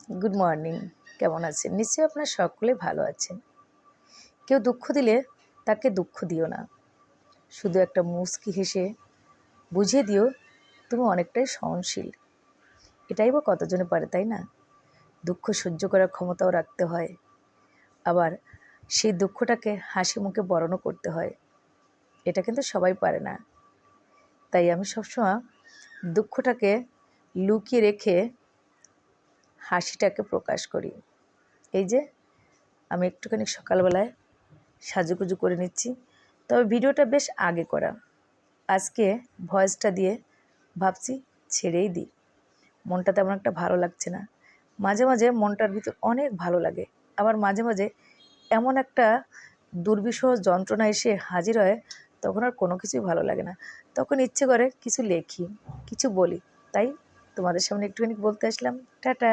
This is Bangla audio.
Good morning. কেমন আছেন? নিশ্চয়ই আপনারা সকলে ভালো আছেন। কেউ দুঃখ দিলে তাকে দুঃখ দিও না, শুধু একটা মুচকি হেসে বুঝিয়ে দিও তুমি অনেকটাই সহনশীল। এটাই বা কতজনে পারে, তাই না? দুঃখ সহ্য করার ক্ষমতাও রাখতে হয়, আবার সেই দুঃখটাকে হাসি মুখে বরণও করতে হয়। এটা কিন্তু সবাই পারে না। তাই আমি সবসময় দুঃখটাকে লুকিয়ে রেখে হাসিটাকে প্রকাশ করি। এই যে আমি একটুখানি সকালবেলায় সাজুগুজু করে নিচ্ছি, তবে ভিডিওটা বেশ আগে করা। আজকে ভয়েসটা দিয়ে ভাবছি ছেড়েই দিই। মনটা তেমন একটা ভালো লাগছে না। মাঝে মাঝে মনটার ভিতর অনেক ভালো লাগে, আবার মাঝে মাঝে এমন একটা দুর্বিষহ যন্ত্রণা এসে হাজির হয়, তখন আর কোনো কিছুই ভালো লাগে না। তখন ইচ্ছে করে কিছু লেখি, কিছু বলি। তাই তোমাদের সামনে একটুখানি বলতে আসলাম। টাটা।